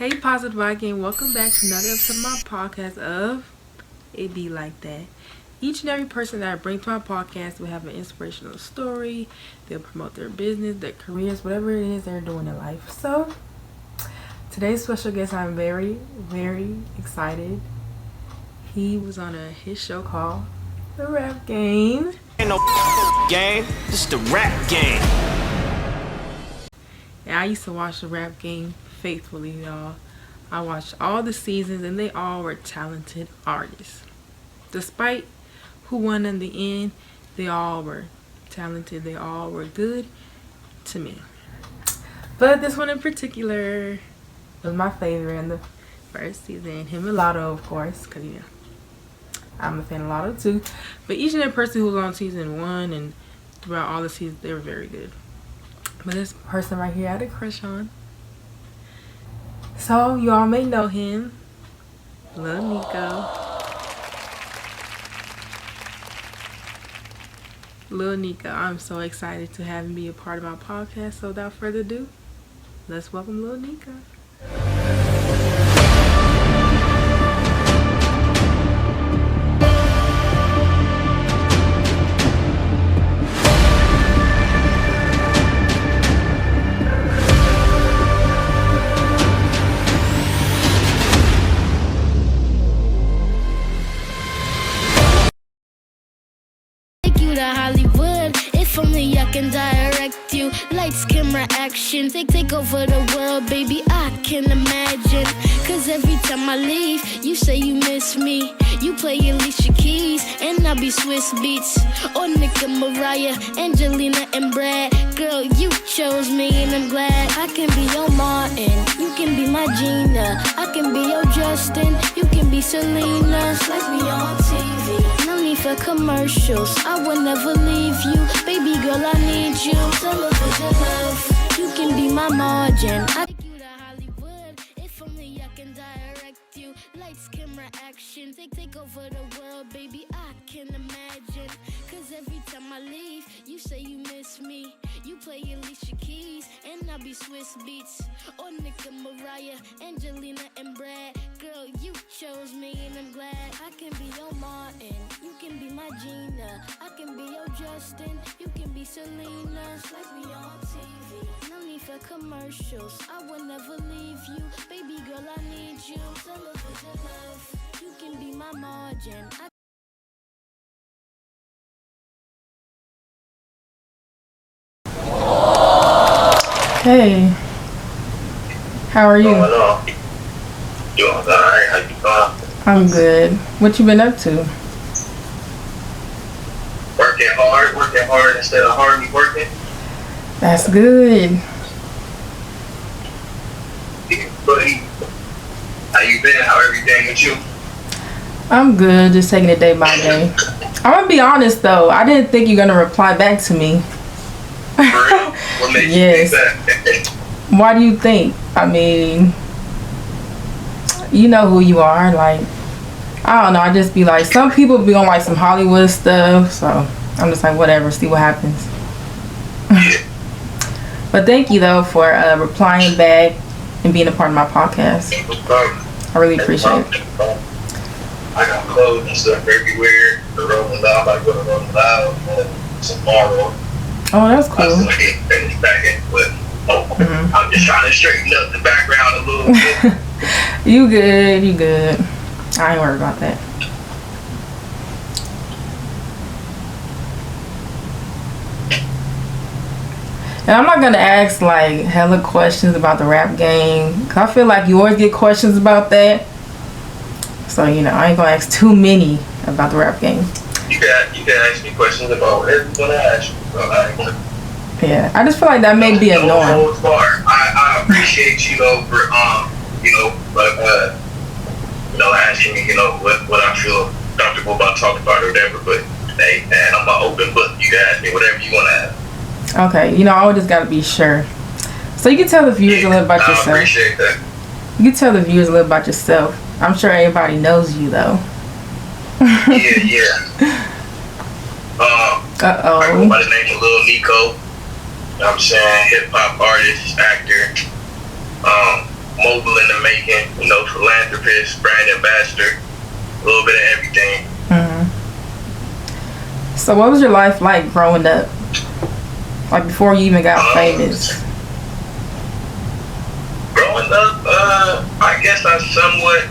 Hey, Positive Vibe Gang, welcome back to another episode of my podcast of It Be Like That. Each and every person that I bring to my podcast will have an inspirational story. They'll promote their business, their careers, whatever it is they're doing in life. So, today's special guest, I'm very, very excited. He was on his show called The Rap Game. Ain't no game, this is the rap game. And I used to watch The Rap Game faithfully, y'all. I watched all the seasons and they all were talented artists. Despite who won in the end, they all were talented. They all were good to me. But this one in particular was my favorite in the first season. Him and Latto, of course, because I'm a fan of Latto too. But each and every person who was on season 1 and throughout all the seasons, they were very good. But this person right here I had a crush on. So, you all may know him, lilniqo. lilniqo, I'm so excited to have him be a part of my podcast. So, without further ado, let's welcome lilniqo. Hollywood, if only I can direct you. Lights, camera, action, take over the world, baby, I can imagine. Cause every time I leave, you say you miss me. You play Alicia Keys, and I'll be Swiss Beats. Or Nick and Mariah, Angelina and Brad. Girl, you chose me and I'm glad. I can be your Martin, you can be my Gina. I can be your Justin, you can be Selena. Like me on TV, no need for commercials. I will never leave you, baby girl, I need you. Television love, you can be my margin. I take you to Hollywood, if only I can direct you. Lights, camera, action, take over the world, baby, I can imagine. Cause every time I leave, you say you miss me. You play Alicia Keys, and I'll be Swiss Beats. Or Nick and Mariah, Angelina and Brad. Girl, you chose me and I'm glad. I can be your Martin, you can be my Gina. I can be your Justin, you can be Selena. Like me on TV, no need for commercials. I will never leave you, baby girl, I need you. Television love, you can be my margin. Hey, how are you? Doing alright, how you doing? I'm good. What you been up to? Working hard instead of hardly working. That's good. How you been? How everything with you? I'm good, just taking it day by day. I'm gonna be honest though, I didn't think you're gonna reply back to me. For real? What made Yes. you think that? Why do you think? I mean, you know who you are. Like, I don't know. I just be like, some people be on like some Hollywood stuff. So I'm just like, whatever. See what happens. But thank you though for replying back and being a part of my podcast. I really appreciate it. I got clothes and stuff everywhere. The Rolling Loud, I go to Rolling Loud tomorrow. Oh, that's I cool. still get finished back in, but I'm just trying to straighten up the background a little bit. You good. You good. I ain't worried about that. And I'm not gonna ask like hella questions about the rap game, cause I feel like you always get questions about that. So I ain't gonna ask too many about the rap game. You can ask me questions about whatever you want to ask me. Yeah, I just feel like that may be annoying. I appreciate for asking me what I feel comfortable about talking about or whatever. But hey man, I'm an open book. You can ask me whatever you want to ask. Okay, I always just gotta be sure. So you can tell the viewers a little about yourself. I appreciate that. You can tell the viewers a little about yourself. I'm sure everybody knows you though. Yeah. I go by the name of lilniqo. I'm saying hip hop artist, actor. mogul in the making, philanthropist, brand ambassador, a little bit of everything. Mm-hmm. So what was your life like growing up? Like before you even got famous? Growing up, I guess I somewhat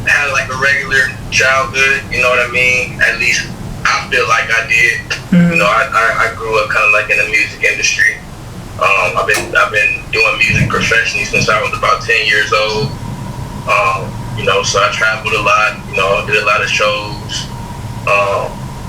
had like a regular childhood, you know what I mean? At least I feel like I did. Mm-hmm. I grew up kind of like in the music industry. I've been doing music professionally since I was about 10 years old. So I traveled a lot, did a lot of shows,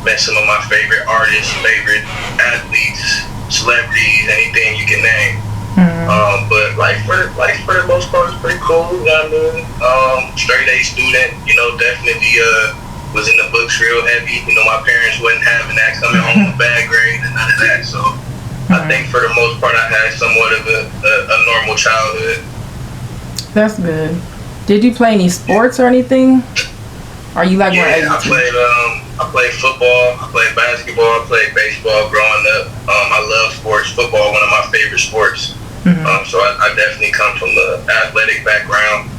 met some of my favorite artists, favorite athletes, celebrities, anything you can name. Mm-hmm. But life for the most part was pretty cool, you know what I mean? Straight A student, definitely was in the books real heavy. My parents wasn't having that coming home with bad grades and none of that. So I think for the most part I had somewhat of a normal childhood. That's good. Did you play any sports or anything? Are you like I played football, I played basketball, I played baseball growing up. I love sports. Football, one of my favorite sports. Mm-hmm. So I definitely come from the athletic background.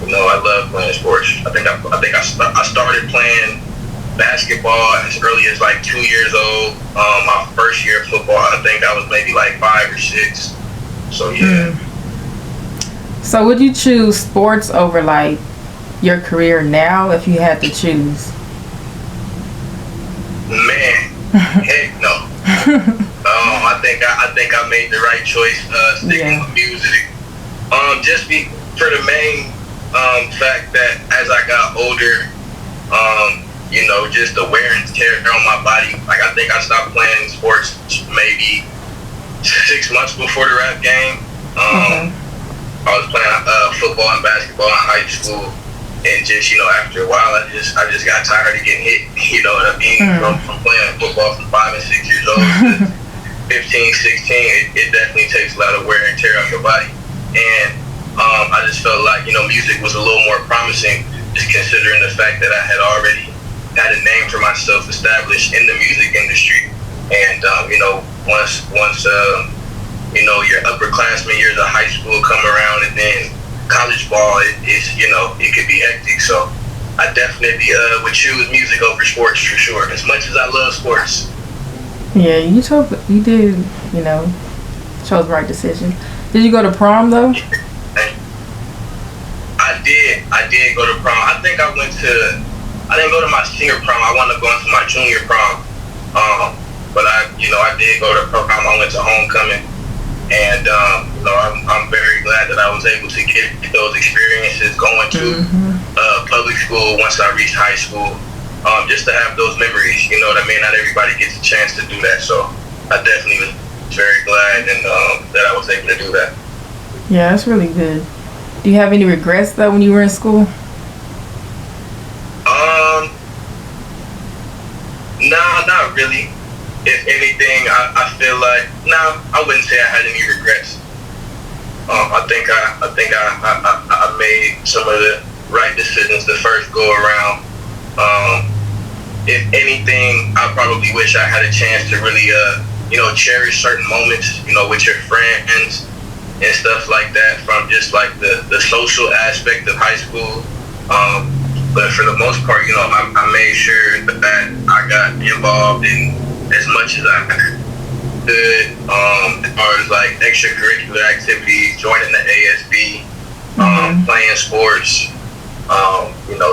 I love playing sports. I think I started playing basketball as early as like 2 years old. My first year of football, I think I was maybe like 5 or 6. So yeah. So would you choose sports over like your career now if you had to choose? Man, heck no. I think I made the right choice sticking with music. For the main fact that as I got older, just the wear and tear on my body. Like I think I stopped playing sports maybe 6 months before the rap game. I was playing football and basketball in high school, and just after a while, I just got tired of getting hit. You know what I mean? From playing football from 5 and 6 years old to 15, 16, it definitely takes a lot of wear and tear on your body. And I just felt like music was a little more promising, just considering the fact that I had already had a name for myself established in the music industry. And once your upperclassmen years of high school come around, and then college ball, it could be hectic. So I definitely would choose music over sports for sure. As much as I love sports. Yeah, you did, chose the right decision. Did you go to prom though? I did go to prom. I didn't go to my senior prom. I wanted to go into my junior prom. But I did go to prom. I went to homecoming. And I'm very glad that I was able to get those experiences going to public school once I reached high school, just to have those memories. You know what I mean? Not everybody gets a chance to do that, so I definitely was very glad that I was able to do that. Yeah, that's really good. Do you have any regrets though when you were in school? Nah, not really. If anything, I feel like I wouldn't say I had any regrets. I think I made some of the right decisions the first go around. If anything, I probably wish I had a chance to really cherish certain moments, with your friends and stuff like that, from just like the social aspect of high school. But for the most part, I made sure that I got involved in as much as I could, as far as like extracurricular activities, joining the ASB, playing sports,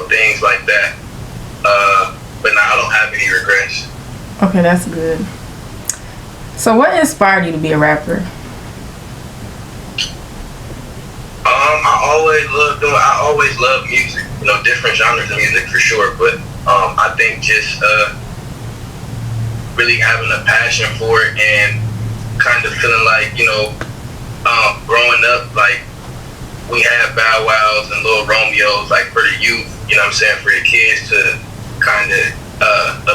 things like that. But now I don't have any regrets. Okay, that's good. So what inspired you to be a rapper? I always loved music, different genres of music for sure, but I think just really having a passion for it, and kind of feeling like, growing up, like we had Bow Wows and Lil Romeos, like for the youth, for the kids to kind of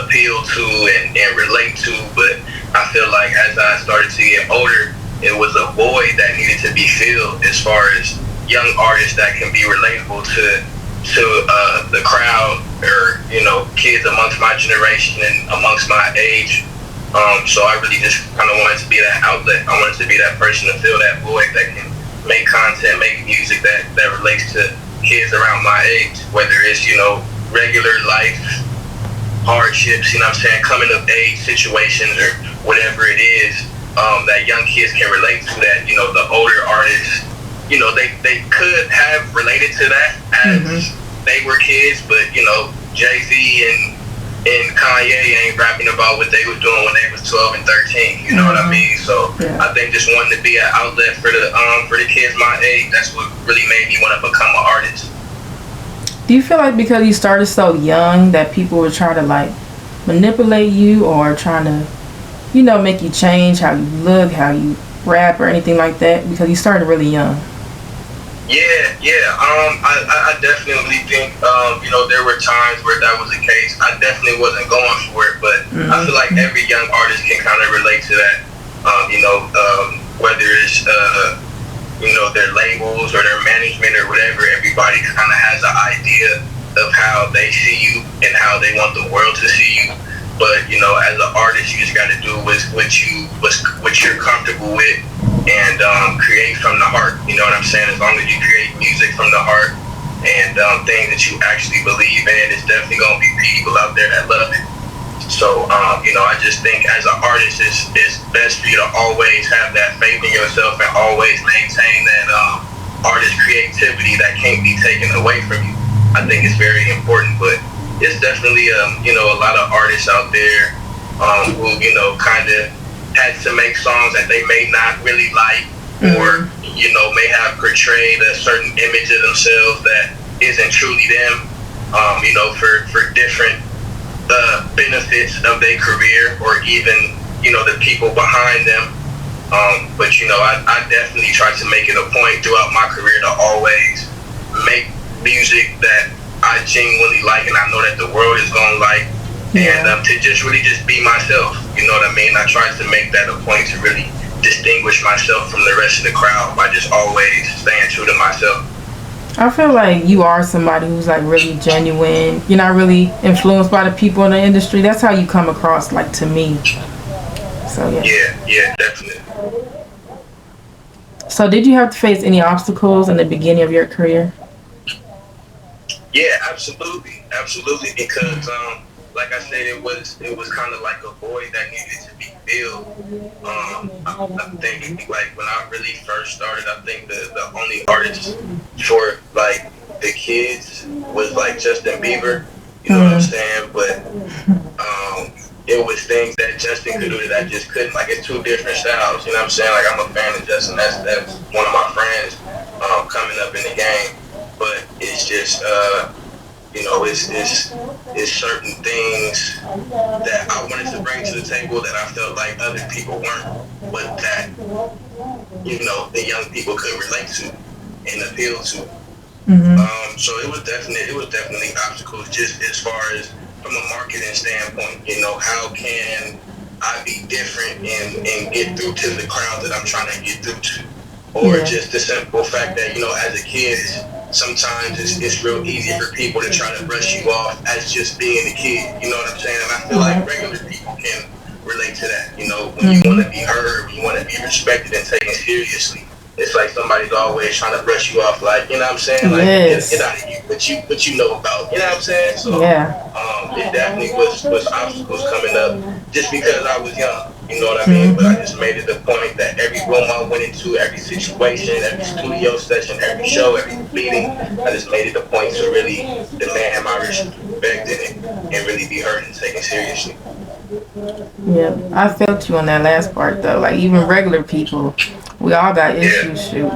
appeal to and relate to. But I feel like as I started to get older, it was a void that needed to be filled as far as young artists that can be relatable to the crowd, or kids amongst my generation and amongst my age. So I really just kind of wanted to be that outlet. I wanted to be that person to fill that void that can make content, make music that relates to kids around my age, whether it's, regular life hardships, you know what I'm saying, coming of age situations or whatever it is, that young kids can relate to that, the older artists, they could have related to that as they were kids, but, Jay-Z and Kanye ain't rapping about what they was doing when they was 12 and 13, you know what I mean? So I think just wanting to be an outlet for the kids my age, that's what really made me want to become an artist. Do you feel like because you started so young that people were trying to like manipulate you or trying to, make you change how you look, how you rap or anything like that because you started really young? Yeah. I definitely think, there were times where that was the case. I definitely wasn't going for it, but I feel like every young artist can kind of relate to that. Whether it's, their labels or their management or whatever, everybody kind of has an idea of how they see you and how they want the world to see you. But, as an artist, you just got to do what you're comfortable with and create from the heart. You know what I'm saying? As long as you create music from the heart and things that you actually believe in, it's definitely going to be people out there that love it. So, I just think as an artist, it's best for you to always have that faith in yourself and always maintain that artist creativity that can't be taken away from you. I think it's very important, but it's definitely, a lot of artists out there who, kind of had to make songs that they may not really like or, may have portrayed a certain image of themselves that isn't truly them, for different benefits of their career or even, the people behind them. But, I definitely try to make it a point throughout my career to always make music that I genuinely like and I know that the world is going to like. And to just really just be myself, you know what I mean? I try to make that a point to really distinguish myself from the rest of the crowd by just always staying true to myself. I feel like you are somebody who's like really genuine. You're not really influenced by the people in the industry. That's how you come across, like, to me. So Yeah, definitely. So did you have to face any obstacles in the beginning of your career? Yeah, absolutely, because like I said, it was kind of like a void that needed to be filled. I think like when I really first started, I think the only artist for like the kids was like Justin Bieber. You know what I'm saying? But it was things that Justin could do that I just couldn't. Like, it's two different styles. You know what I'm saying? Like, I'm a fan of Justin. That's one of my friends coming up in the game. But it's just it's certain things that I wanted to bring to the table that I felt like other people weren't, but that the young people could relate to and appeal to. So it was definitely obstacles just as far as from a marketing standpoint. How can I be different and get through to the crowd that I'm trying to get through to, or just the simple fact that as a kid. Sometimes it's real easy for people to try to brush you off as just being a kid, you know what I'm saying? And I feel like regular people can relate to that, when you want to be heard, when you want to be respected and taken seriously. It's like somebody's always trying to brush you off, like, you know what I'm saying? Like, get out of here, what you know about, you know what I'm saying? So, it definitely was obstacles coming up just because I was young, you know what I mean? But I just made it a point that every room I went into, every situation, every studio session, every show, every meeting, I just made it a point to really demand my respect in it and really be heard and taken seriously. Yeah, I felt you on that last part though. Like, even regular people, we all got issues. Shoot.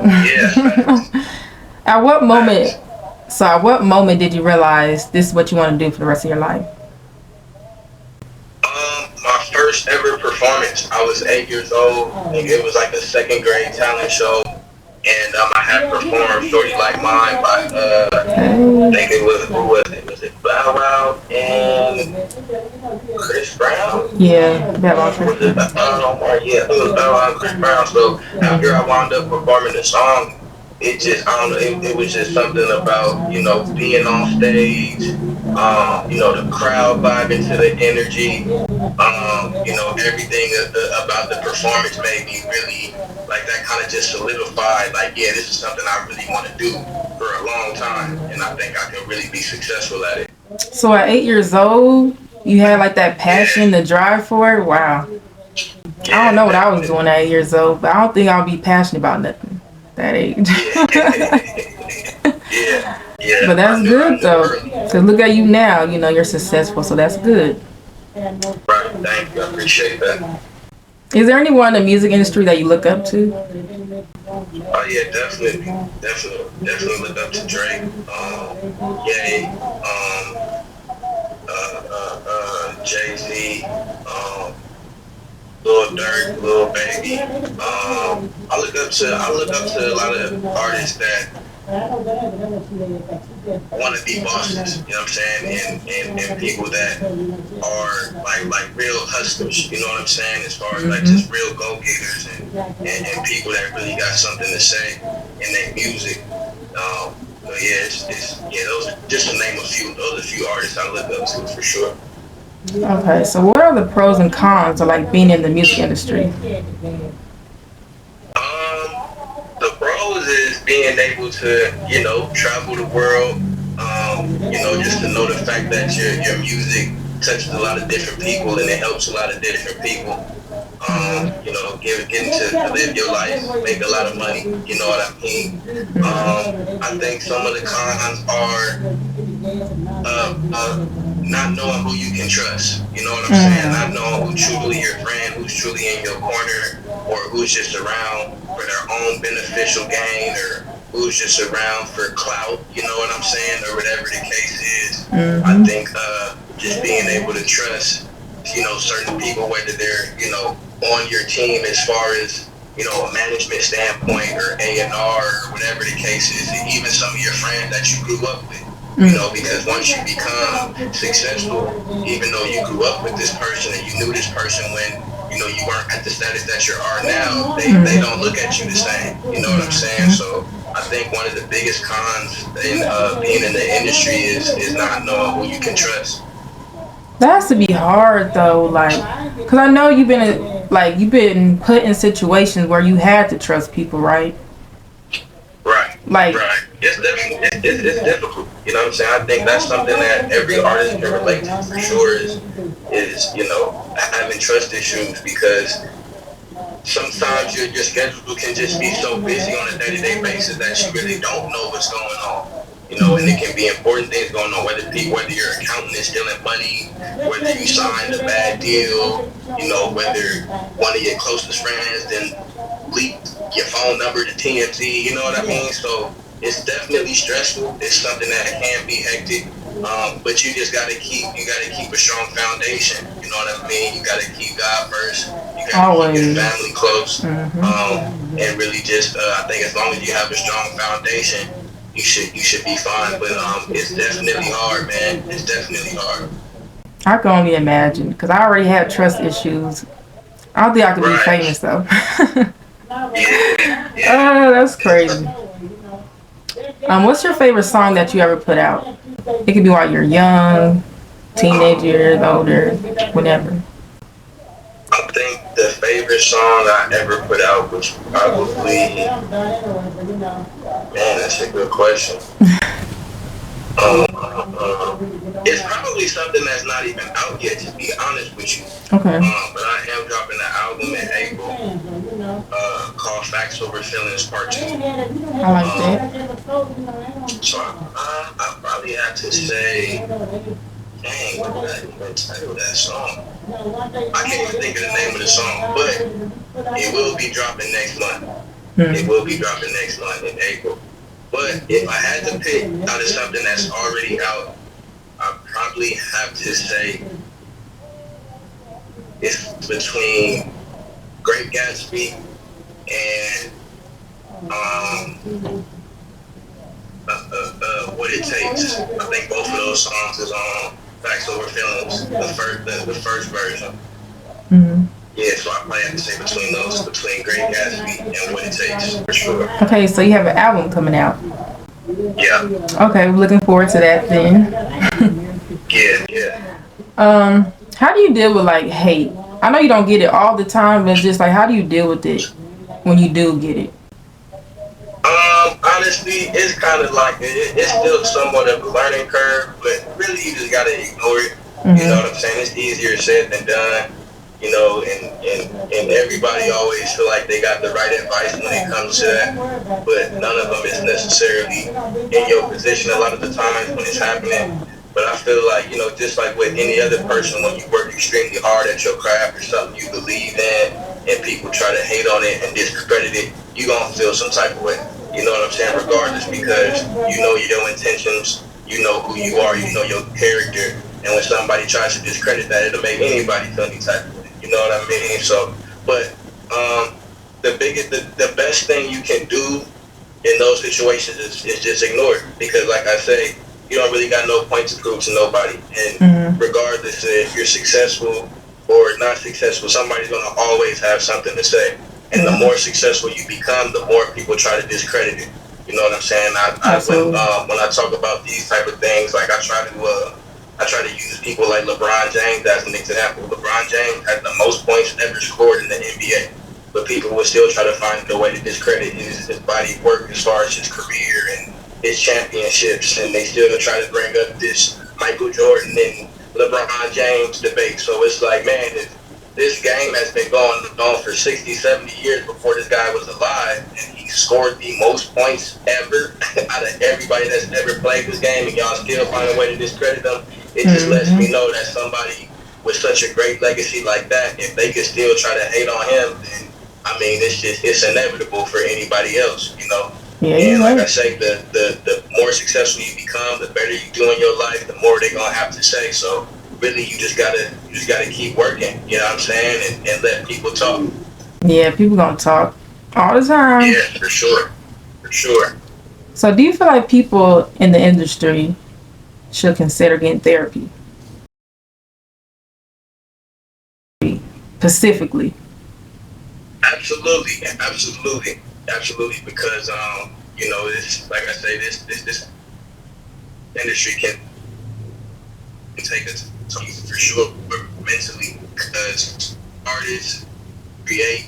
At what moment did you realize this is what you want to do for the rest of your life? My first ever performance, I was 8 years old. It was like a second grade talent show, and I had performed "Shorty Like Mine" by I think it was, who was it? Was it Bow Wow and Chris Brown? Yeah, Bow Wow. Was it It was Bow Wow and Chris Brown. So after I wound up performing the song, it just, I don't know, it was just something about, being on stage, the crowd vibing to the energy, everything about the performance made me really, like, that kind of just solidified, like, yeah, this is something I really want to do for a long time, and I think I can really be successful at it. So at 8 years old, you had like that passion, the drive for it. Wow. Yeah, I don't know what I was doing at 8 years old, but I don't think I'll be passionate about nothing that age. Yeah. But that's good though, cause look at you now. You know you're successful, so that's good. Right, thank you. I appreciate that. Is there anyone in the music industry that you look up to? Oh yeah, definitely look up to Drake. Ye, Jay-Z, Lil Durk, Lil Baby. I look up to a lot of artists that want to be bosses, you know what I'm saying, and people that are like real hustlers, you know what I'm saying, as far as like just real go-getters and people that really got something to say in their music. But yeah, those just to name a few, those are a few artists I look up to for sure. Okay, so what are the pros and cons of like being in the music industry? The pros is being able to, travel the world, just to know the fact that your music touches a lot of different people and it helps a lot of different people. Getting to live your life, make a lot of money, you know what I mean? I think some of the cons are not knowing who you can trust, you know what I'm saying? Not knowing who's truly your friend, who's truly in your corner, or who's just around for their own beneficial gain, or who's just around for clout, you know what I'm saying, or whatever the case is. I think just being able to trust, certain people, whether they're, on your team as far as, a management standpoint or A&R or whatever the case is, and even some of your friends that you grew up with. Because once you become successful, even though you grew up with this person and you knew this person when, you weren't at the status that you are now, they don't look at you the same. You know what I'm saying? So I think one of the biggest cons in being in the industry is not knowing who you can trust. That has to be hard though, like, cause I know you've been put in situations where you had to trust people, right? Right. It's definitely it's difficult. You know what I'm saying? I think that's something that every artist can relate to for sure. Is having trust issues, because sometimes your schedule can just be so busy on a day-to-day basis that you really don't know what's going on. And it can be important things going on, whether your accountant is stealing money, whether you signed a bad deal, whether one of your closest friends then leaked your phone number to TMZ, you know what I mean? So it's definitely stressful. It's something that can be hectic, but you just gotta keep a strong foundation. You know what I mean? You gotta keep God first. You gotta keep your family close, and really just I think as long as you have a strong foundation, you should be fine. But it's definitely hard, man. It's definitely hard. I can only imagine, because I already have trust issues. I don't think I could be famous though. Oh, that's crazy. What's your favorite song that you ever put out? It could be while you're young, teenage years, older, whenever. I think the favorite song I ever put out was probably, man, that's a good question. It's probably something that's not even out yet, to be honest with you. Okay. But I am dropping an album in April called Facts Over Feelings Part 2. I like that. So I probably have to say, dang, what did I even title that song? I can't even think of the name of the song, but it will be dropping next month. It will be dropping next month in April. But if I had to pick out of something that's already out, I'd probably have to say it's between Great Gatsby and What It Takes. I think both of those songs is on Facts Over Feelings, the first version. Yeah, so I probably have to say between those, between Great Gatsby and What It Takes, for sure. Okay, so you have an album coming out. Yeah. Okay, we're looking forward to that then. Yeah. How do you deal with like hate? I know you don't get it all the time, but just like how do you deal with it when you do get it? Honestly, it's kind of like it's still somewhat of a learning curve, but really you just gotta ignore it. You know what I'm saying? It's easier said than done. You know, and everybody always feel like they got the right advice when it comes to that, but none of them is necessarily in your position a lot of the times when it's happening. But I feel like, you know, just like with any other person, when you work extremely hard at your craft or something you believe in, and people try to hate on it and discredit it, you gonna feel some type of way. You know what I'm saying? Regardless, because you know your intentions, you know who you are, you know your character, and when somebody tries to discredit that, it'll make anybody feel any type of way. You know what I mean? So, but the best thing you can do in those situations is just ignore it, because like I say, you don't really got no point to prove to nobody, and regardless if you're successful or not successful, somebody's gonna always have something to say, and the more successful you become, the more people try to discredit it. You know what I'm saying? When I talk about these type of things, like I try to use people like LeBron James as an example. LeBron James had the most points ever scored in the NBA, but people would still try to find a way to discredit his body of work as far as his career and his championships, and they still try to bring up this Michael Jordan and LeBron James debate. So it's like, man, this game has been going on for 60, 70 years before this guy was alive, and he scored the most points ever out of everybody that's ever played this game, and y'all still find a way to discredit them. It just lets me know that somebody with such a great legacy like that, if they could still try to hate on him, then I mean, it's inevitable for anybody else, you know. Yeah, and like I say, the more successful you become, the better you do in your life, the more they're gonna have to say. So really, you just gotta keep working. You know what I'm saying, and let people talk. Yeah, people gonna talk all the time. Yeah, for sure. So, do you feel like people in the industry should consider getting therapy? Specifically. Absolutely, because you know, this, like I say, this industry can take us for sure mentally, because artists create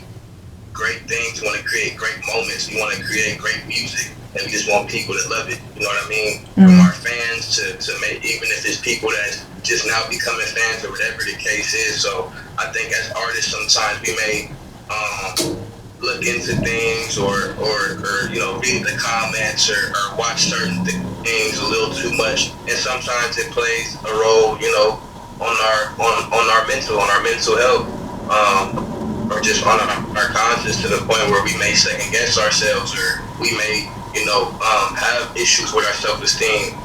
great things, want to create great moments, you want to create great music, and we just want people to love it. You know what I mean? From our fans to make, even if it's people that's just now becoming fans or whatever the case is. So I think as artists, sometimes we may look into things or you know, read the comments or watch certain things a little too much, and sometimes it plays a role, you know, on our mental health, or just on our conscience, to the point where we may second guess ourselves, or we may, you know, have issues with our self-esteem,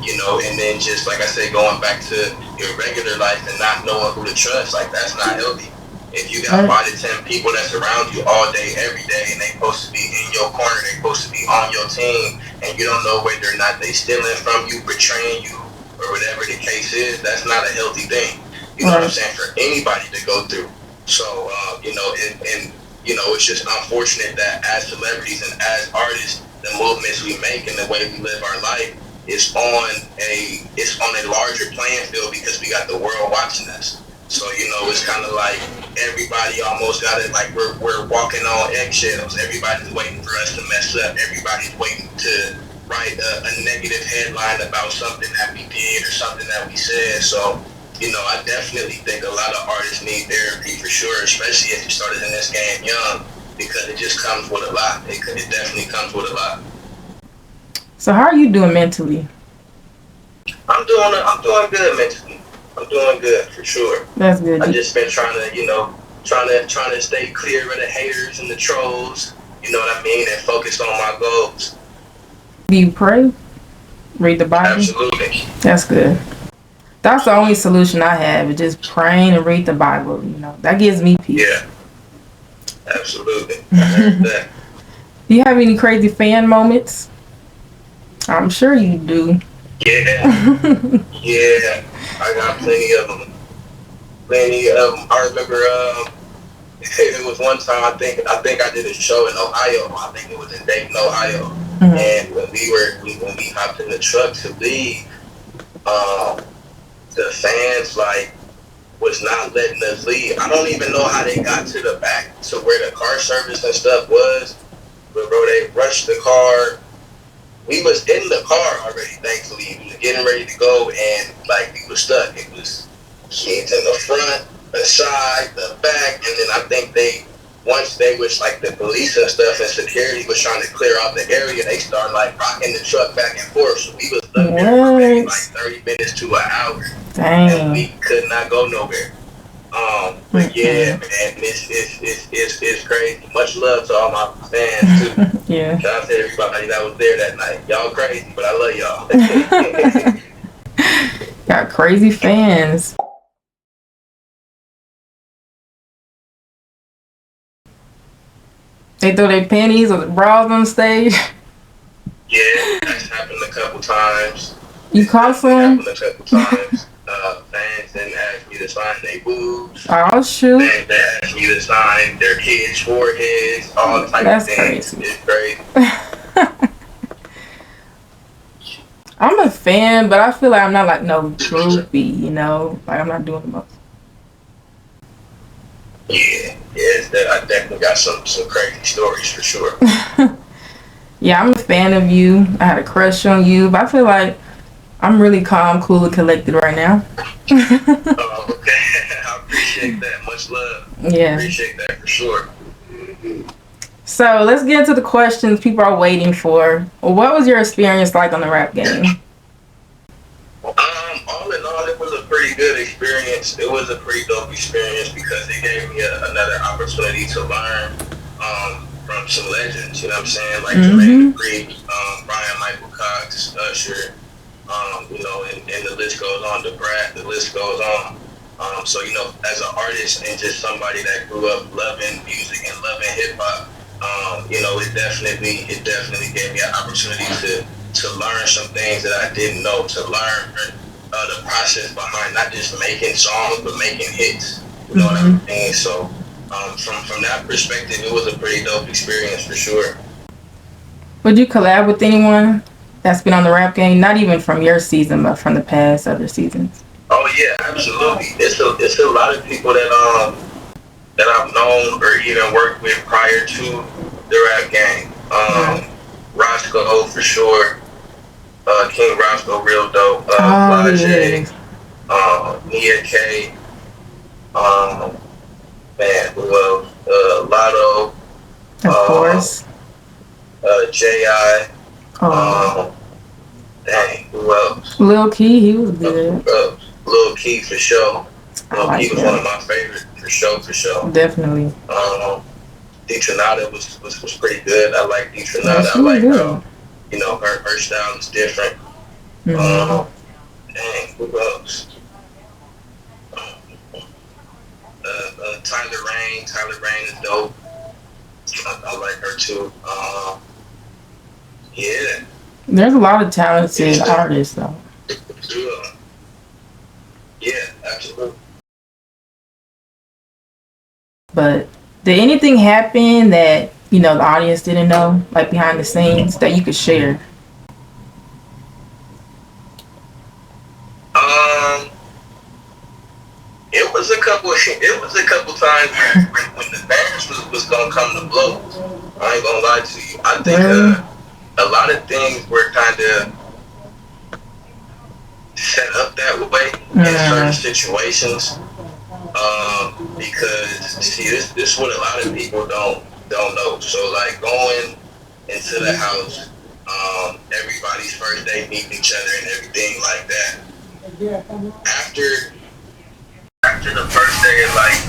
you know, and then just like I say, going back to your regular life and not knowing who to trust, like that's not healthy. If you got 5 to 10 people that's around you all day, every day, and they supposed to be in your corner, they supposed to be on your team, and you don't know whether or not they stealing from you, betraying you, or whatever the case is, that's not a healthy thing. You know what I'm saying? For anybody to go through. So, you know, and you know, it's just unfortunate that as celebrities and as artists, the movements we make and the way we live our life is on a larger playing field, because we got the world watching us. So, you know, it's kind of like everybody almost got it, like we're walking on eggshells. Everybody's waiting for us to mess up. Everybody's waiting to write a negative headline about something that we did or something that we said. So, you know, I definitely think a lot of artists need therapy for sure, especially if you started in this game young, because it just comes with a lot. It definitely comes with a lot. So how are you doing mentally? I'm doing good mentally. I'm doing good for sure. That's good. I just been trying to, you know, trying to stay clear of the haters and the trolls. You know what I mean, and focus on my goals. Do you pray? Read the Bible? Absolutely. That's good. That's the only solution I have, is just praying and read the Bible. You know, that gives me peace. Yeah. Absolutely. I heard that. Do you have any crazy fan moments? I'm sure you do. Yeah. Yeah. I got plenty of them. plenty of them. I remember it was one time I think I did a show in Ohio. I think it was in Dayton, Ohio. And when we hopped in the truck to leave, the fans like was not letting us leave. I don't even know how they got to the back to where the car service and stuff was. But bro, they rushed the car. We was in the car already, thankfully. We was getting ready to go and like we was stuck. It was kids in the front, the side, the back, and then I think once they was like the police and stuff and security was trying to clear out the area, they started like rocking the truck back and forth. So we was stuck there for maybe like 30 minutes to an hour. Dang. And we could not go nowhere. But yeah, man, it's crazy. Much love to all my fans too. Yeah. Shout out to everybody that was there that night. Y'all crazy, but I love y'all. Got crazy fans. They throw their panties or bras on stage. Yeah, that's happened a couple times. You caught some? Happened a couple times. Fans didn't ask me to sign their boobs. Oh shoot! Fans didn't ask me to sign their kids' foreheads. All types of things. Crazy. It's crazy. I'm a fan, but I feel like I'm not like no groupie, you know? Like I'm not doing the most. Yeah, I definitely got some crazy stories for sure. Yeah, I'm a fan of you. I had a crush on you, but I feel like I'm really calm, cool, and collected right now. Okay. I appreciate that. Much love. Yeah. Appreciate that for sure. So let's get into the questions people are waiting for. What was your experience like on the rap game? All in all, it was a pretty good experience. It was a pretty dope experience because it gave me another opportunity to learn from some legends. You know what I'm saying? Like Jermaine Dupri, Brian Michael Cox, Usher. You know, and the list goes on. The list goes on. So you know, as an artist and just somebody that grew up loving music and loving hip hop, you know, it definitely gave me an opportunity to learn some things that I didn't know. To learn the process behind not just making songs but making hits. You know what I mean? So from that perspective, it was a pretty dope experience for sure. Would you collab with anyone that's been on the rap game? Not even from your season, but from the past other seasons. Oh yeah, absolutely. It's a lot of people that I've known or even worked with prior to the rap game. Roscoe for sure. King Roscoe, real dope. Flajay, Nia K. Man, who else? Latto. Of course. J.I. Dang, who else? Lil Key, he was good. Lil Key for sure. Lil Key was him. one of my favorites for sure. Definitely. D Trinata was pretty good. I like D Trinata. Yeah, I like good. You know, her style is different. Dang, who else? Tyler Rain is dope. I like her too. Yeah. There's a lot of talented artists though. Yeah, absolutely. But did anything happen that, you know, the audience didn't know, like behind the scenes, that you could share? It was a couple times when the fans was gonna come to blows. I ain't gonna lie to you. I think a lot of things were kind of set up that way in certain situations. Because see, this is what a lot of people don't know. So like going into the house, everybody's first day meeting each other and everything like that. After the first day of like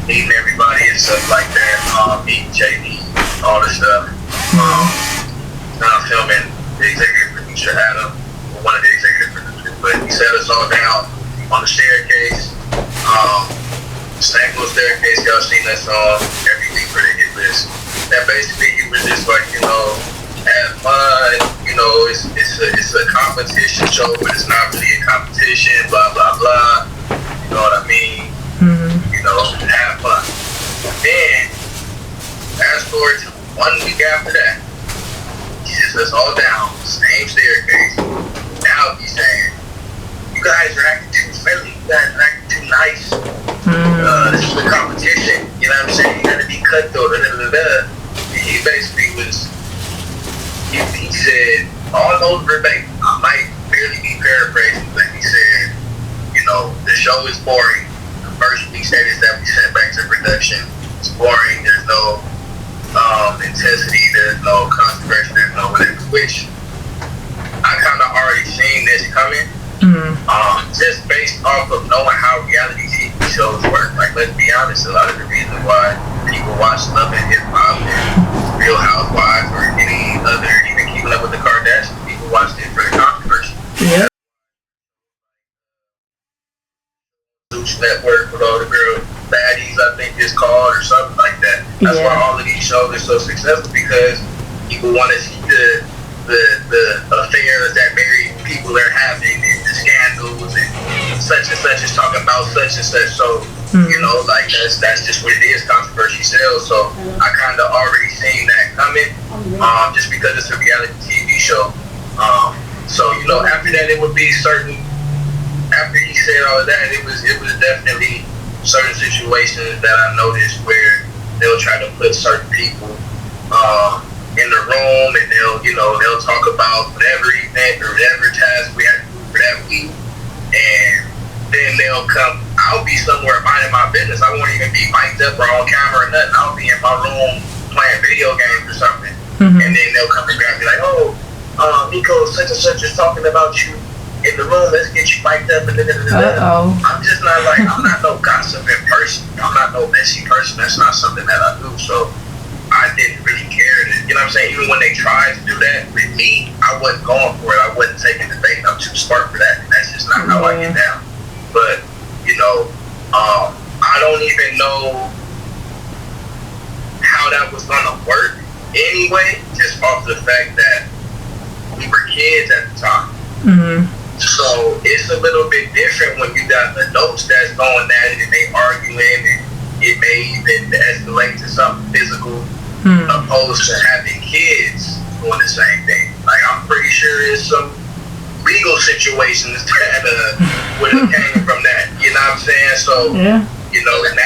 meeting everybody and stuff like that, meeting JD, all this stuff. Now filming the executive producer Adam, one of the executive producers, but he set us all down on the staircase. Stank little staircase, y'all seen that song, everything for the hit list. And basically he was just like, you know, have fun, you it's a competition show, but it's not really a competition. Blah blah blah. You know what I mean? Have fun. Then fast forward to 1 week after that, he sits us all down, same staircase. Now he's saying, "You guys are acting too friendly. You guys are acting too nice. This is a competition. You know what I'm saying? You gotta be cutthroat." And he basically was. He said, all those verbatim. I might barely be paraphrasing, but he said, the show is boring. The first week status that we sent back to production, it's boring. There's no intensity. There's no controversy. There's no whatever. Which I kind of already seen this coming. Just based off of knowing how reality TV shows work. Like, let's be honest, a lot of the reason why people watch Love and Hip Hop and Real Housewives or any other, even Keeping Up with the Kardashians, people watched it for the controversy. Yeah. Network with all the girl baddies, I think it's called, or something like that. That's why all of these shows are so successful, because people want to see the affairs that married people are having, and the scandals, and such is talking about such and such. So like that's just what it is. Controversy sells. So I kind of already seen that coming, just because it's a reality TV show. So after that, it would be certain. After he said all of that, it was definitely certain situations that I noticed where they'll try to put certain people in the room, and they'll talk about whatever event or whatever task we had to do for that week, and then they'll come. I'll be somewhere minding my business. I won't even be mic'd up or on camera or nothing. I'll be in my room playing video games or something, and then they'll come and grab me like, "Oh, Niqo, such and such is talking about you in the room. Let's get you mic'd up." And I'm just not like, I'm not no gossiping person. I'm not no messy person. That's not something that I do. So I didn't really care to, you know what I'm saying? Even when they tried to do that with me, I wasn't going for it. I wasn't taking the bait. I'm too smart for that. And that's just not how I get down. But, I don't even know how that was going to work anyway, just off the fact that we were kids at the time. So it's a little bit different when you got adults that's going at it and they arguing, and it may even escalate to something physical, opposed to having kids doing the same thing. Like, I'm pretty sure there's some legal situations that would have came from that. You know what I'm saying? So and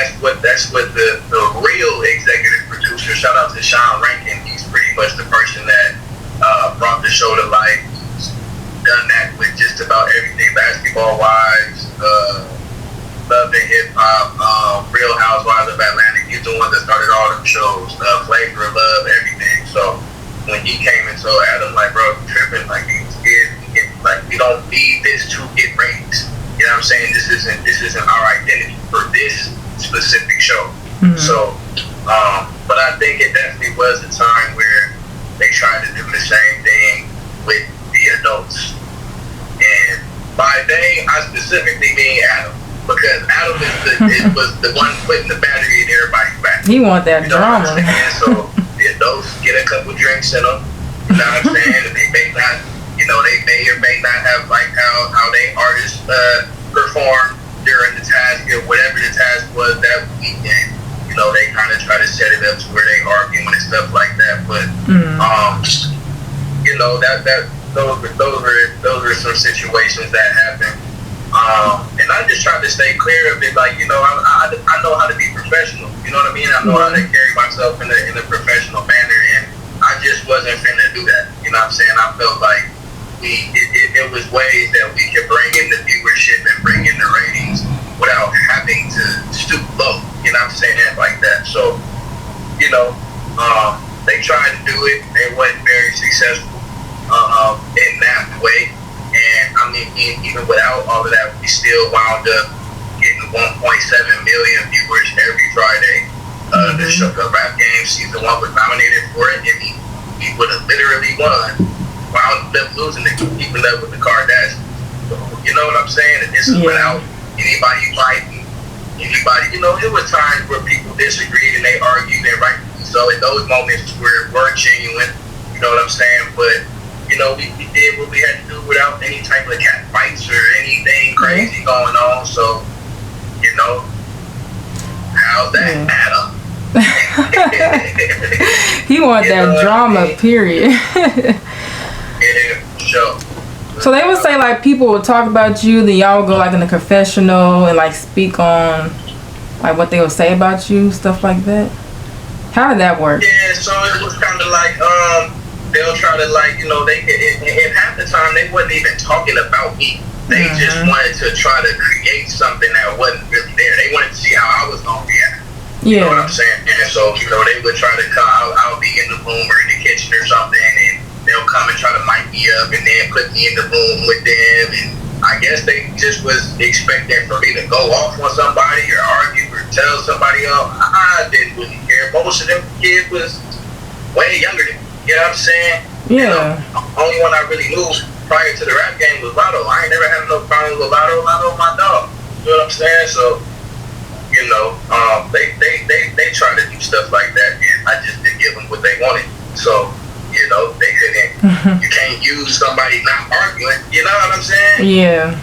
that's what the real executive producer. Shout out to Sean Rankin. He's pretty much the person that brought the show to life. Done that with just about everything, basketball wise, Love and Hip Hop, Real Housewives of Atlanta. He's the one that started all them shows, Flavor of Love, everything. So when he came and told Adam, like, bro, you tripping, like, we don't need this to get ratings. You know what I'm saying? This isn't our identity for this specific show. So, but I think it definitely was a time where they tried to do the same thing with the adults. And by they, I specifically mean Adam, because Adam was the one putting the battery in everybody's back. He want that drama. So the adults get a couple drinks in them. You know what I'm saying? And they may not, they may or may not have like how they artists perform during the task or whatever the task was that weekend. They kind of try to set it up to where they arguing and stuff like that. But those were some situations that happened. And I just tried to stay clear of it. Like, I know how to be professional. You know what I mean? I know how to carry myself in a professional manner, and I just wasn't finna do that. You know what I'm saying? I felt like it was ways that we could bring in the viewership and bring in the ratings without having to stoop low. You know what I'm saying? Like that. So, they tried to do it. They wasn't very successful in that way. And I mean, even without all of that, we still wound up getting 1.7 million viewers every Friday. The show, the Rap Game season 1 was nominated for it, and we would have literally won. Wound up losing to Keeping Up with the Kardashians. So, you know what I'm saying? And this is without anybody fighting, anybody. It was times where people disagreed and they argued, and rightfully so. In those moments were genuine. You know what I'm saying? But you know, we did what we had to do without any type of cat fights or anything crazy going on. So, you know, how's that matter? He want that drama, period. Yeah, sure. So they would say like people would talk about you, then y'all would go like in the confessional and like speak on like what they would say about you, stuff like that. How did that work? Yeah, so it was kind of like they'll try to like, you know, they and half the time they wasn't even talking about me. They just wanted to try to create something that wasn't really there. They wanted to see how I was gonna react. You know what I'm saying? And so, you know, they would try to come. I'll be in the room or in the kitchen or something, and they'll come and try to mic me up and then put me in the room with them. And I guess they just was expecting for me to go off on somebody or argue or tell somebody else. I didn't really care. Most of them kids was way younger than me. You know what I'm saying? Yeah. You know, only one I really knew prior to the rap game was Lotto. I ain't never had no problem with Lotto. Lotto, my dog. You know what I'm saying? So, you know, they try to do stuff like that, and I just didn't give them what they wanted. So, you know, they couldn't. You can't use somebody not arguing. You know what I'm saying? Yeah.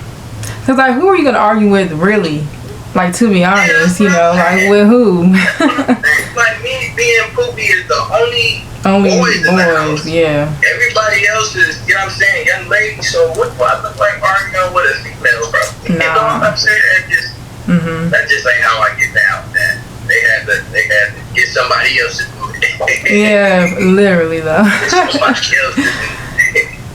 Cause like, who are you gonna argue with, really? Like, to be honest, you know, like with who? Like me being Poopy is the only boys in the house. Yeah. Everybody else is, you know what I'm saying, young ladies. So what do I look like arguing with a female, bro? You know what I'm saying? That just ain't how I get down, man. They had to get somebody else to do it. Yeah, literally though.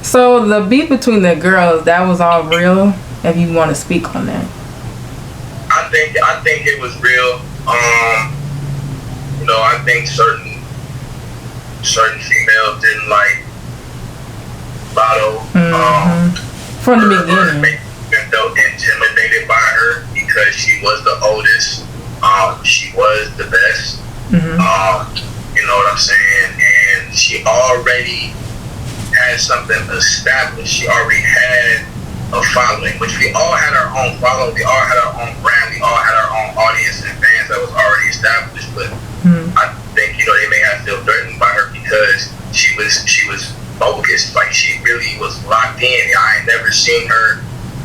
So the beef between the girls, that was all real? If you want to speak on that. I think it was real. You know, I think certain females didn't like Lotto. From the beginning. Felt intimidated by her because she was the oldest. She was the best. You know what I'm saying? And she already had something established. She already had a following, which we all had our own following. We all had our own brand. We all had our own audience and fans that was already established. But I think, you know, they may have felt threatened by her because she was focused. Like, she really was locked in. I ain't never seen her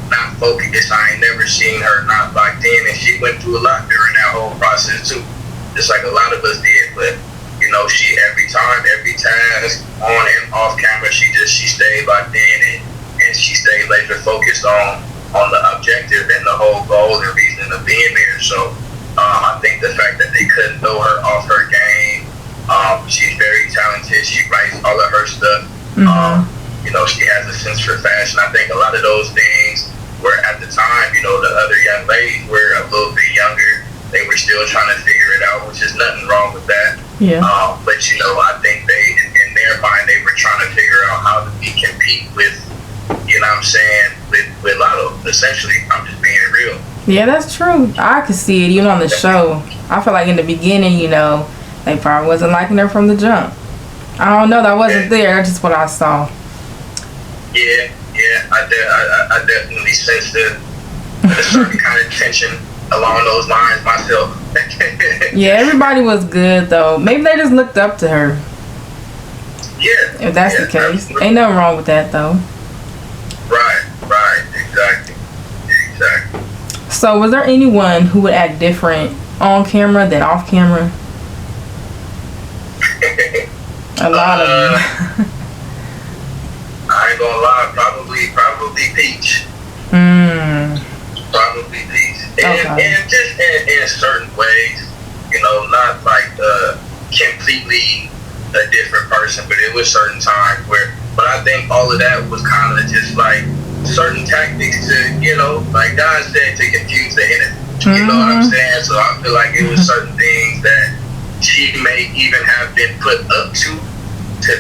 not focused. I ain't never seen her not locked in, and she went through a lot during that whole process too, just like a lot of us did. But you know, she every task on and off camera, she stayed locked in, and she stayed laser focused on the objective and the whole goal and reason of being there. So I think the fact that they couldn't throw her off her game, she's very talented. She writes all of her stuff. You know, she has a sense for fashion. I think a lot of those things where at the time, you know, the other young ladies were a little bit younger. They were still trying to figure it out, which is nothing wrong with that. Yeah. But, you know, I think they, in their mind, they were trying to figure out how to compete with, you know what I'm saying, with Lotto. Essentially, I'm just being real. Yeah, that's true. I could see it even on the show. I feel like in the beginning, you know, they probably wasn't liking her from the jump. I don't know. That wasn't there. That's just what I saw. Yeah, I definitely sensed a certain kind of tension along those lines myself. Yeah, everybody was good though. Maybe they just looked up to her. Yeah. If that's the case. Absolutely. Ain't nothing wrong with that though. Right, exactly. So was there anyone who would act different on camera than off camera? A lot of them. I ain't gonna lie, probably Peach. Probably Peach. And just in certain ways, you know, not like completely a different person, but it was certain times where, but I think all of that was kind of just like certain tactics to, you know, like God said, to confuse the enemy. You know what I'm saying? So I feel like it was certain things that she may even have been put up to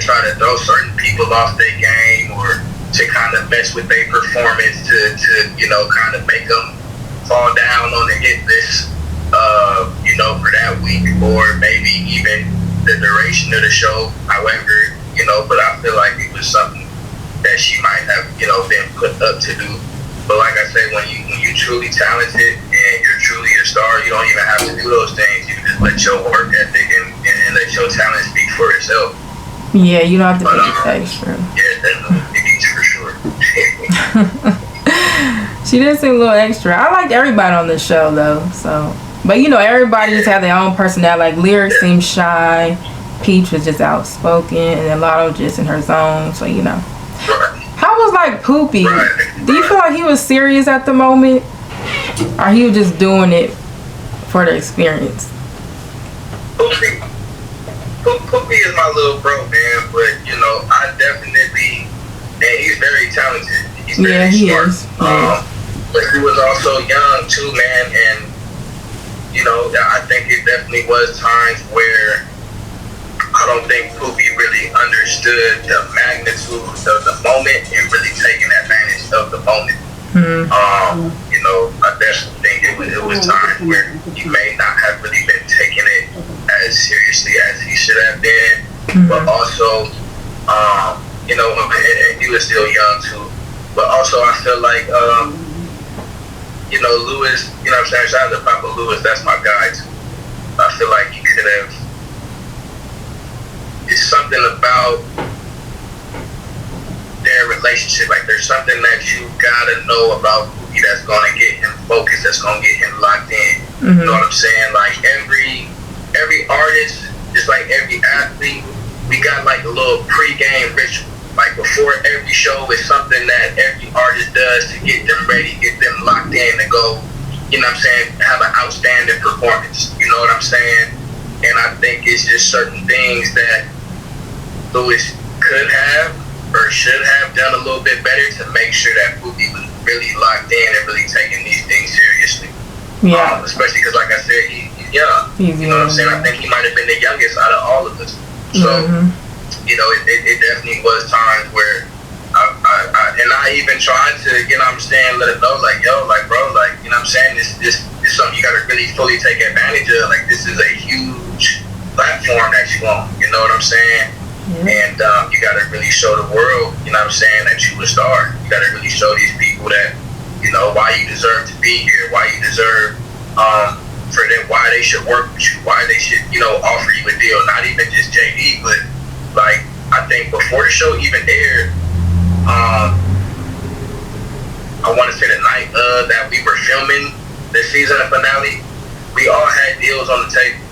try to throw certain people off their game or to kind of mess with their performance to you know, kind of make them fall down on the hit list, you know, for that week or maybe even the duration of the show. However, you know, but I feel like it was something that she might have, you know, been put up to do. But like I say, when you truly talented and you're truly a star, you don't even have to do those things. You just let your work ethic and let your talent speak for itself. Yeah, you don't have to be extra. Yeah, definitely for sure. She did seem a little extra. I liked everybody on the show though, so. But you know, everybody just had their own personality. Like Lyric seemed shy, Peach was just outspoken, and then Lotto just in her zone. So you know. Right. How was like Poopy? Right. Do you feel like he was serious at the moment, or he was just doing it for the experience? Poopy is my little bro, man. But you know, I definitely, and he's very talented. He's very smart. Is. Yeah. But he was also young too, man. And you know, I think it definitely was times where I don't think Poopy really understood the magnitude of the moment and really taking advantage of the moment. Mm-hmm. You know, I definitely think it was times where he may not have really been taking it as seriously as he should have been. Mm-hmm. But also, you know, and he was still young too. But also, I feel like, you know, Lewis, you know what I'm saying? Shout out to Papa Lewis, that's my guy too. I feel like he could have, it's something about their relationship. Like there's something that you gotta know about Pookie that's gonna get him focused, that's gonna get him locked in. Mm-hmm. You know what I'm saying? Like every artist, just like every athlete, we got like a little pre-game ritual. Like before every show is something that every artist does to get them ready, get them locked in to go, you know what I'm saying, have an outstanding performance. You know what I'm saying? And I think it's just certain things that Lewis could have or should have done a little bit better to make sure that Poopy was really locked in and really taking these things seriously. Yeah. Especially because, like I said, he's young. You know what I'm saying? I think he might have been the youngest out of all of us. So, you know, it definitely was times where I even tried to, you know what I'm saying, let it know, like, yo, like, bro, like, you know what I'm saying, this is something you got to really fully take advantage of. Like, this is a huge platform that you on, you know what I'm saying? And you got to really show the world, you know what I'm saying, that you a star. You got to really show these people that, you know, why you deserve to be here, why you deserve for them, why they should work with you, why they should, you know, offer you a deal. Not even just JD, but like I think before the show even aired, I want to say the night that we were filming the season finale, we all had deals on the table.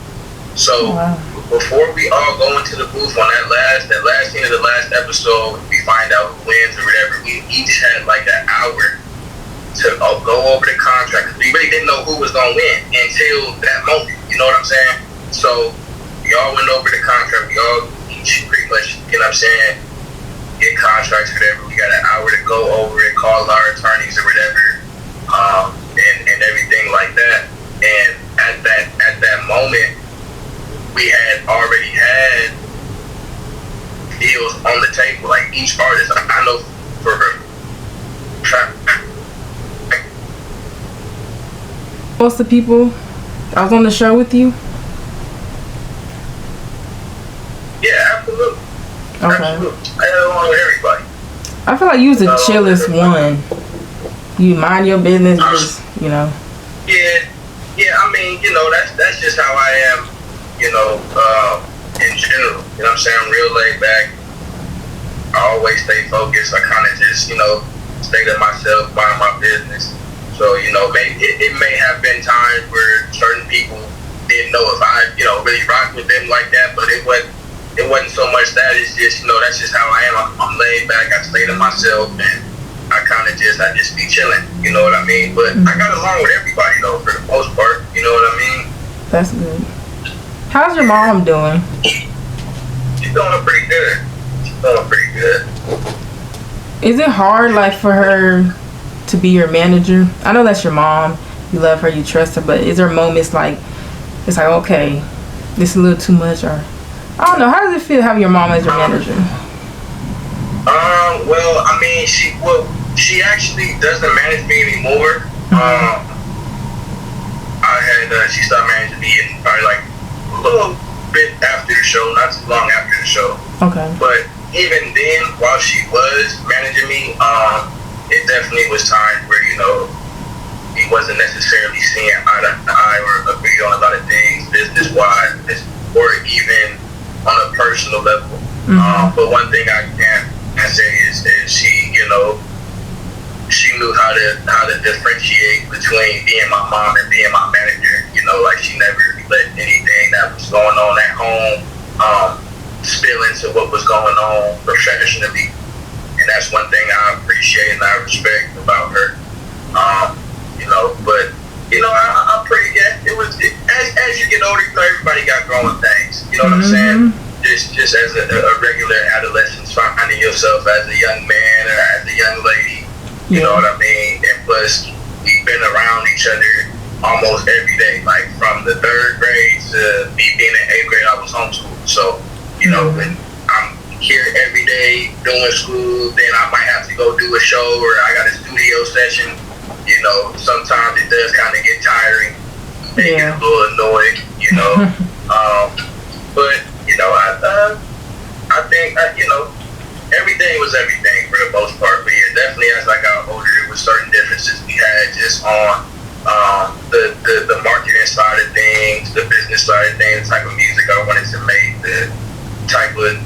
So before we all go into the booth on that last scene of the last episode, we find out who wins or whatever. We each had like an hour to go over the contract. We really didn't know who was gonna win until that moment. You know what I'm saying? So we all went over the contract. We all each pretty much, you know what I'm saying, get contracts or whatever. We got an hour to go over it, call our attorneys or whatever, and everything like that. And at that moment, we had already had deals on the table. Like each artist, I know for her. Most of the people I was on the show with you? Yeah, absolutely. Okay. Absolutely. I had along with everybody. I feel like you was the chillest one. You mind your business, just, you know. Yeah. I mean, you know, that's just how I am. You know, in general. You know what I'm saying? I'm real laid back. I always stay focused. I kind of just, you know, stay to myself, mind my business. So, you know, it may have been times where certain people didn't know if I, you know, really rocked with them like that, but it wasn't so much that. It's just, you know, that's just how I am. I'm laid back. I stay to myself, and I just be chilling. You know what I mean? But I got along with everybody, though, for the most part. You know what I mean? That's good. How's your mom doing? She's doing pretty good. Is it hard, like, for her to be your manager? I know that's your mom. You love her, you trust her, but is there moments like, it's like, okay, this is a little too much, or I don't know, how does it feel having your mom as your manager? Well, I mean, she actually doesn't manage me anymore. She stopped managing me in probably like a little bit after the show, not too long after the show. Okay. But even then, while she was managing me, it definitely was times where, you know, we wasn't necessarily seeing eye to eye or agreed on a lot of things business-wise or even on a personal level. But one thing I can say is she, you know, she knew how to differentiate between being my mom and being my manager. You know, like she never let anything that was going on at home spill into what was going on professionally. And that's one thing I appreciate and I respect about her. You know, but you know, I'm pretty. Yeah, as you get older, you know, everybody got growing things. You know what I'm saying? Just as a regular adolescent, finding yourself as a young man or as a young lady. You know what I mean? And plus, we've been around each other almost every day. Like from the 3rd grade to me being in 8th grade, I was homeschooled. So, you know, when I'm here every day doing school, then I might have to go do a show or I got a studio session. You know, sometimes it does kind of get tiring, make it a little annoying, you know. But, you know, I think, you know, everything was everything for the most part. But yeah, definitely as I got older, there was certain differences we had just on the marketing side of things, the business side of things, the type of music I wanted to make, the type of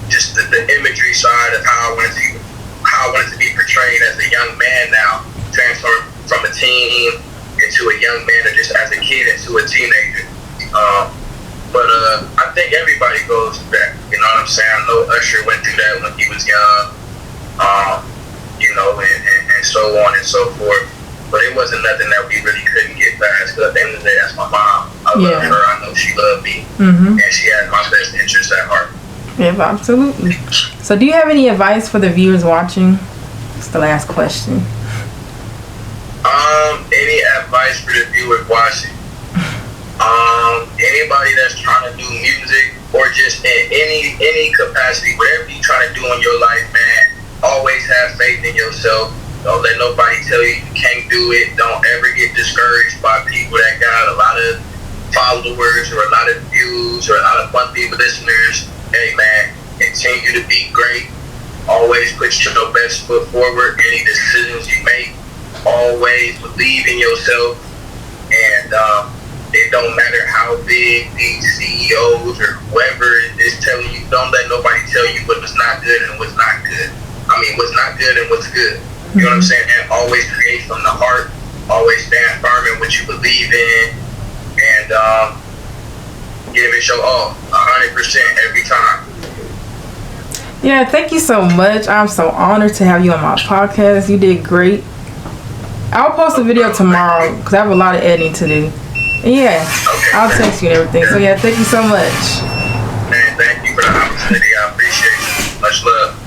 just the imagery side of how I wanted to be portrayed as a young man now, transform from a teen into a young man, or just as a kid into a teenager. But I think everybody goes through that. You know what I'm saying? I know Usher went through that when he was young, you know, and so on and so forth. But it wasn't nothing that we really couldn't get past. Because at the end of the day, that's my mom. I love her. I know she loved me. And she had my best interests at heart. Yeah, absolutely. So do you have any advice for the viewers watching? That's the last question. Any advice for the viewers watching? Anybody that's trying to do music or just in any capacity, whatever you're trying to do in your life, man, always have faith in yourself. Don't let nobody tell you you can't do it. Don't ever get discouraged by people that got a lot of followers or a lot of views or a lot of monthly listeners. Hey, man, continue to be great. Always put your best foot forward. Any decisions you make, always believe in yourself. And it don't matter how big these CEOs or whoever is telling you, don't let nobody tell you what was not good and what's not good. I mean, what's not good and what's good. You know what I'm saying? And always create from the heart. Always stand firm in what you believe in. And give it your all, 100% every time. Yeah, thank you so much. I'm so honored to have you on my podcast. You did great. I'll post a video tomorrow because I have a lot of editing to do. And yeah, I'll text you and everything. So yeah, thank you so much. Man, thank you for the opportunity. I appreciate you. Much love.